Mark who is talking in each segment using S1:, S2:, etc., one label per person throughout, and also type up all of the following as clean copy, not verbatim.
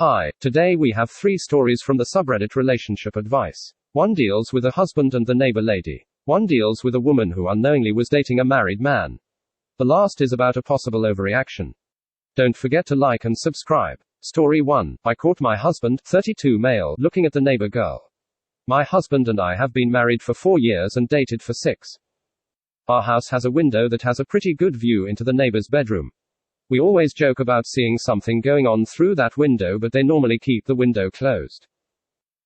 S1: Hi, today we have 3 stories from the subreddit Relationship Advice. One deals with a husband and the neighbor lady. One deals with a woman who unknowingly was dating a married man. The last is about a possible overreaction. Don't forget to like and subscribe. Story 1. I caught my husband, 32 male, looking at the neighbor girl. My husband and I have been married for 4 years and dated for 6. Our house has a window that has a pretty good view into the neighbor's bedroom. We always joke about seeing something going on through that window, but they normally keep the window closed.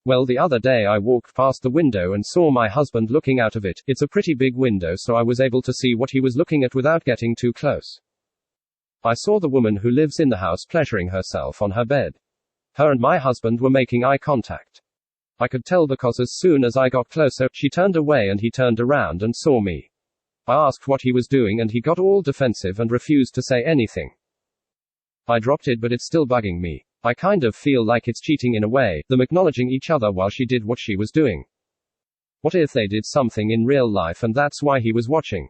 S1: Well, the other day I walked past the window and saw my husband looking out of it. It's a pretty big window, so I was able to see what he was looking at without getting too close. I saw the woman who lives in the house pleasuring herself on her bed. Her and my husband were making eye contact. I could tell because as soon as I got closer, she turned away and he turned around and saw me. I asked what he was doing and he got all defensive and refused to say anything. I dropped it, but it's still bugging me. I kind of feel like it's cheating in a way, them acknowledging each other while she did what she was doing. What if they did something in real life and that's why he was watching?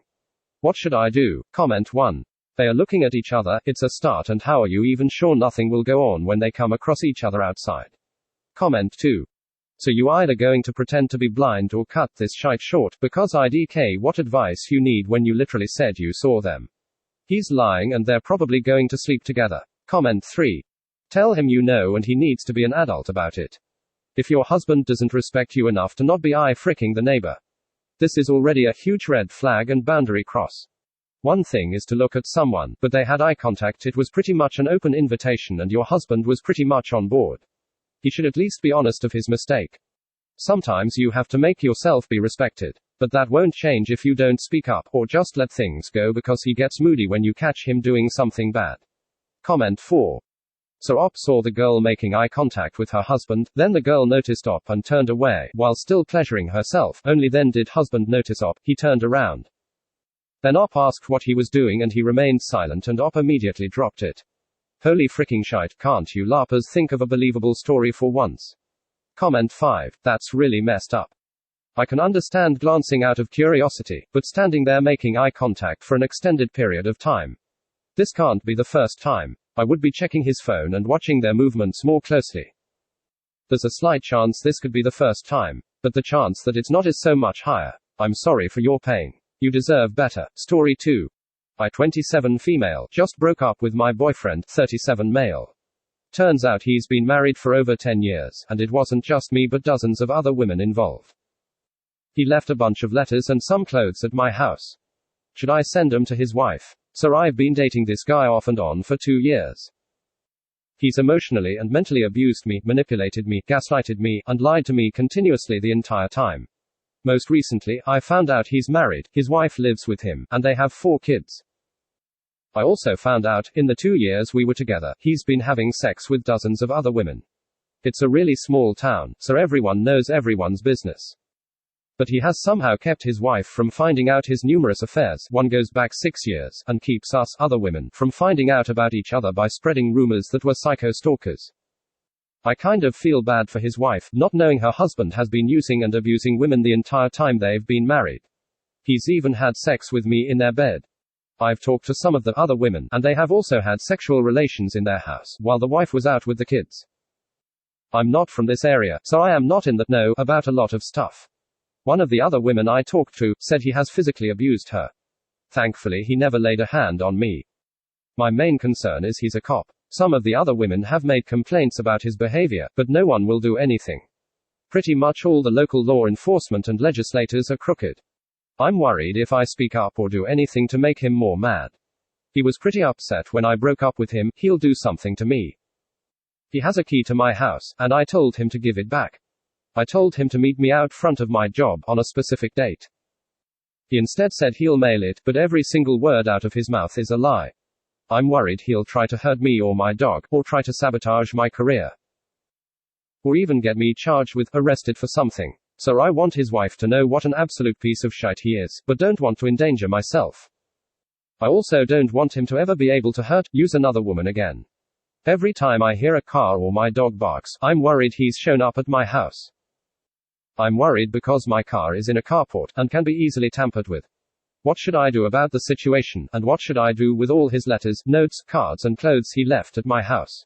S1: What should I do? Comment 1. They are looking at each other, it's a start, and how are you even sure nothing will go on when they come across each other outside? Comment 2. So you either going to pretend to be blind or cut this shite short, because IDK what advice you need when you literally said you saw them. He's lying and they're probably going to sleep together. Comment 3. Tell him you know and he needs to be an adult about it. If your husband doesn't respect you enough to not be eye-fricking the neighbor, this is already a huge red flag and boundary cross. One thing is to look at someone, but they had eye contact, it was pretty much an open invitation and your husband was pretty much on board. He should at least be honest of his mistake. Sometimes you have to make yourself be respected. But that won't change if you don't speak up, or just let things go because he gets moody when you catch him doing something bad. Comment 4. So Op saw the girl making eye contact with her husband, then the girl noticed Op and turned away, while still pleasuring herself, only then did husband notice Op, he turned around. Then Op asked what he was doing and he remained silent and Op immediately dropped it. Holy fricking shite, can't you larpers think of a believable story for once? Comment 5. That's really messed up. I can understand glancing out of curiosity, but standing there making eye contact for an extended period of time. This can't be the first time. I would be checking his phone and watching their movements more closely. There's a slight chance this could be the first time, but the chance that it's not is so much higher. I'm sorry for your pain. You deserve better. Story 2. I, 27 female, just broke up with my boyfriend, 37 male. Turns out he's been married for over 10 years, and it wasn't just me but dozens of other women involved. He left a bunch of letters and some clothes at my house. Should I send them to his wife? Sir, I've been dating this guy off and on for 2 years. He's emotionally and mentally abused me, manipulated me, gaslighted me, and lied to me continuously the entire time. Most recently, I found out he's married, his wife lives with him, and they have 4 kids. I also found out, in the 2 years we were together, he's been having sex with dozens of other women. It's a really small town, so everyone knows everyone's business. But he has somehow kept his wife from finding out his numerous affairs, one goes back 6 years, and keeps us, other women, from finding out about each other by spreading rumors that we're psycho stalkers. I kind of feel bad for his wife, not knowing her husband has been using and abusing women the entire time they've been married. He's even had sex with me in their bed. I've talked to some of the other women, and they have also had sexual relations in their house, while the wife was out with the kids. I'm not from this area, so I am not in the know about a lot of stuff. One of the other women I talked to said he has physically abused her. Thankfully, he never laid a hand on me. My main concern is he's a cop. Some of the other women have made complaints about his behavior, but no one will do anything. Pretty much all the local law enforcement and legislators are crooked. I'm worried if I speak up or do anything to make him more mad. He was pretty upset when I broke up with him, he'll do something to me. He has a key to my house, and I told him to give it back. I told him to meet me out front of my job on a specific date. He instead said he'll mail it, but every single word out of his mouth is a lie. I'm worried he'll try to hurt me or my dog, or try to sabotage my career. Or even get me charged with, arrested for something. So I want his wife to know what an absolute piece of shit he is, but don't want to endanger myself. I also don't want him to ever be able to hurt, use another woman again. Every time I hear a car or my dog barks, I'm worried he's shown up at my house. I'm worried because my car is in a carport, and can be easily tampered with. What should I do about the situation, and what should I do with all his letters, notes, cards and clothes he left at my house?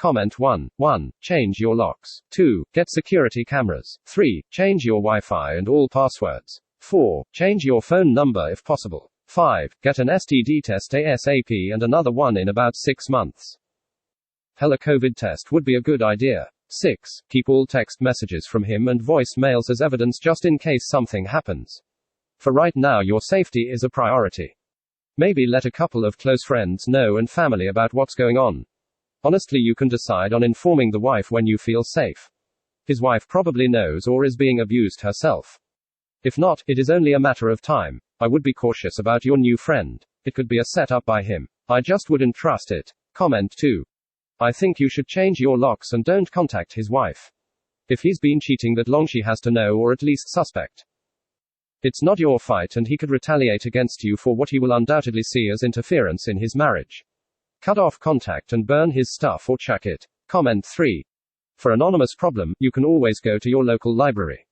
S1: Comment 1. 1. Change your locks. 2. Get security cameras. 3. Change your Wi-Fi and all passwords. 4. Change your phone number if possible. 5. Get an STD test ASAP and another one in about 6 months. Hell, a COVID test would be a good idea. 6. Keep all text messages from him and voicemails as evidence just in case something happens. For right now, your safety is a priority. Maybe let a couple of close friends know and family about what's going on. Honestly, you can decide on informing the wife when you feel safe. His wife probably knows or is being abused herself. If not, it is only a matter of time. I would be cautious about your new friend. It could be a setup by him. I just wouldn't trust it. Comment 2. I think you should change your locks and don't contact his wife. If he's been cheating that long, she has to know, or at least suspect. It's not your fight, and he could retaliate against you for what he will undoubtedly see as interference in his marriage. Cut off contact and burn his stuff or chuck it. Comment 3. For anonymous problem, you can always go to your local library.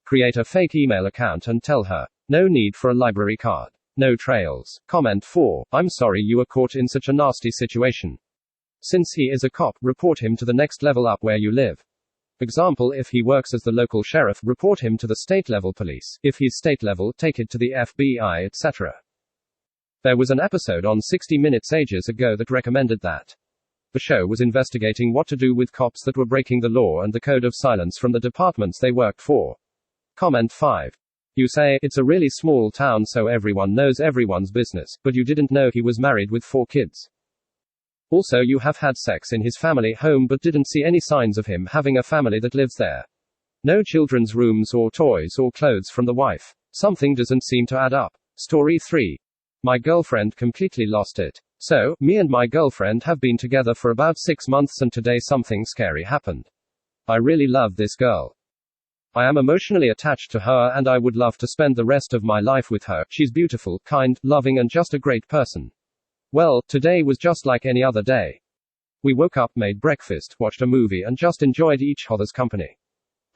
S1: Create a fake email account and tell her. No need for a library card. No trails. Comment 4. I'm sorry you were caught in such a nasty situation. Since he is a cop, report him to the next level up where you live. Example, if he works as the local sheriff, report him to the state level police. If he's state level, take it to the FBI, etc. There was an episode on 60 Minutes ages ago that recommended that. The show was investigating what to do with cops that were breaking the law and the code of silence from the departments they worked for. Comment 5. You say, it's a really small town so everyone knows everyone's business, but you didn't know he was married with 4 kids. Also, you have had sex in his family home but didn't see any signs of him having a family that lives there. No children's rooms or toys or clothes from the wife. Something doesn't seem to add up. Story 3. My girlfriend completely lost it. So, me and my girlfriend have been together for about 6 months and today something scary happened. I really love this girl. I am emotionally attached to her and I would love to spend the rest of my life with her. She's beautiful, kind, loving and just a great person. Well, today was just like any other day. We woke up, made breakfast, watched a movie and just enjoyed each other's company.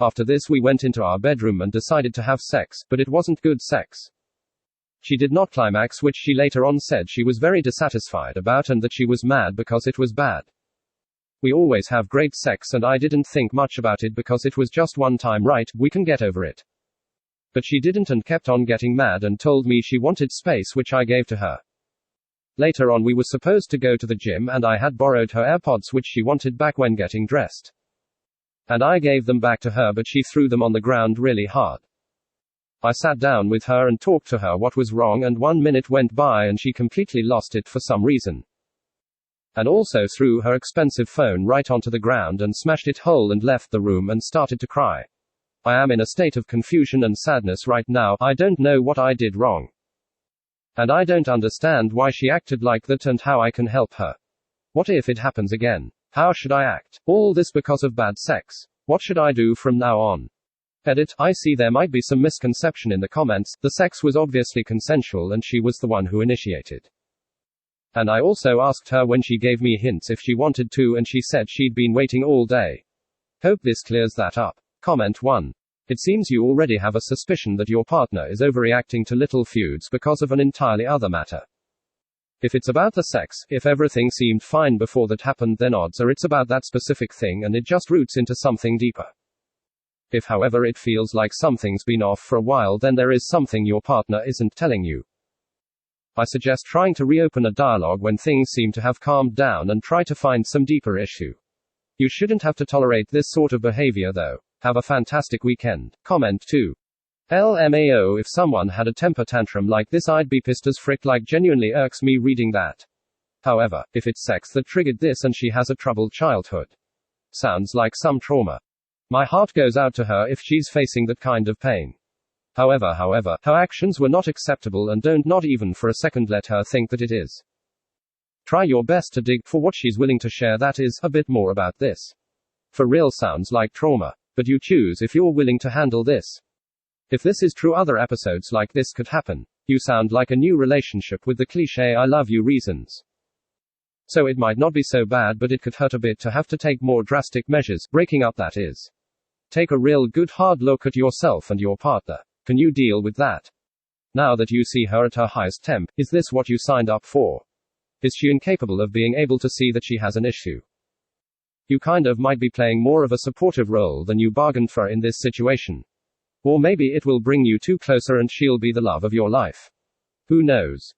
S1: After this we went into our bedroom and decided to have sex, but it wasn't good sex. She did not climax, which she later on said she was very dissatisfied about and that she was mad because it was bad. We always have great sex and I didn't think much about it because it was just one time, right, we can get over it. But she didn't and kept on getting mad and told me she wanted space, which I gave to her. Later on we were supposed to go to the gym and I had borrowed her AirPods which she wanted back when getting dressed. And I gave them back to her but she threw them on the ground really hard. I sat down with her and talked to her what was wrong and 1 minute went by and she completely lost it for some reason. And also threw her expensive phone right onto the ground and smashed it whole and left the room and started to cry. I am in a state of confusion and sadness right now. I don't know what I did wrong. And I don't understand why she acted like that and how I can help her. What if it happens again? How should I act? All this because of bad sex. What should I do from now on? Edit. I see there might be some misconception in the comments. The sex was obviously consensual and she was the one who initiated. And I also asked her when she gave me hints if she wanted to and she said she'd been waiting all day. Hope this clears that up. Comment 1. It seems you already have a suspicion that your partner is overreacting to little feuds because of an entirely other matter. If it's about the sex, if everything seemed fine before that happened, then odds are it's about that specific thing and it just roots into something deeper. If however it feels like something's been off for a while, then there is something your partner isn't telling you. I suggest trying to reopen a dialogue when things seem to have calmed down and try to find some deeper issue. You shouldn't have to tolerate this sort of behavior though. Have a fantastic weekend. Comment 2. LMAO, if someone had a temper tantrum like this I'd be pissed as frick, like genuinely irks me reading that. However, if it's sex that triggered this and she has a troubled childhood. Sounds like some trauma. My heart goes out to her if she's facing that kind of pain. However, her actions were not acceptable and don't not even for a second let her think that it is. Try your best to dig for what she's willing to share, that is, a bit more about this. For real sounds like trauma. But you choose if you're willing to handle this. If this is true, other episodes like this could happen. You sound like a new relationship with the cliche I love you reasons. So it might not be so bad, but it could hurt a bit to have to take more drastic measures, breaking up that is. Take a real good hard look at yourself and your partner. Can you deal with that? Now that you see her at her highest temp, is this what you signed up for? Is she incapable of being able to see that she has an issue? You kind of might be playing more of a supportive role than you bargained for in this situation. Or maybe it will bring you two closer and she'll be the love of your life. Who knows?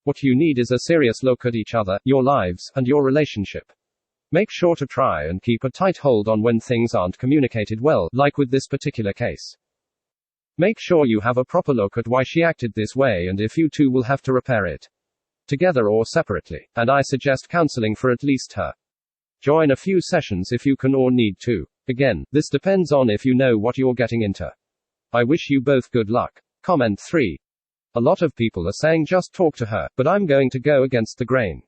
S1: What you need is a serious look at each other, your lives, and your relationship. Make sure to try and keep a tight hold on when things aren't communicated well, like with this particular case. Make sure you have a proper look at why she acted this way and if you two will have to repair it. Together or separately. And I suggest counseling for at least her. Join a few sessions if you can or need to. Again, this depends on if you know what you're getting into. I wish you both good luck. Comment 3. A lot of people are saying just talk to her, but I'm going to go against the grain.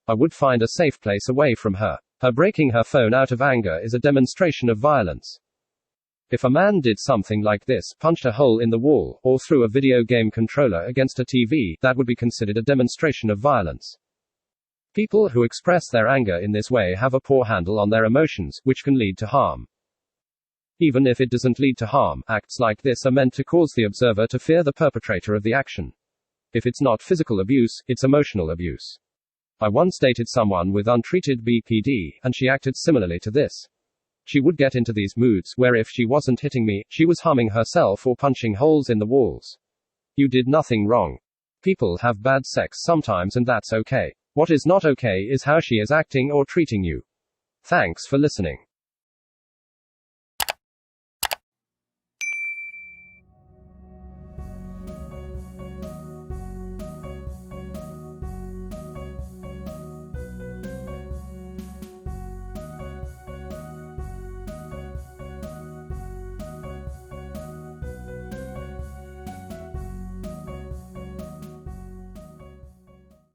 S1: I would find a safe place away from her. Her breaking her phone out of anger is a demonstration of violence. If a man did something like this, punched a hole in the wall, or threw a video game controller against a TV, that would be considered a demonstration of violence. People who express their anger in this way have a poor handle on their emotions, which can lead to harm. Even if it doesn't lead to harm, acts like this are meant to cause the observer to fear the perpetrator of the action. If it's not physical abuse, it's emotional abuse. I once dated someone with untreated BPD, and she acted similarly to this. She would get into these moods where if she wasn't hitting me, she was harming herself or punching holes in the walls. You did nothing wrong. People have bad sex sometimes and that's okay. What is not okay is how she is acting or treating you. Thanks for listening.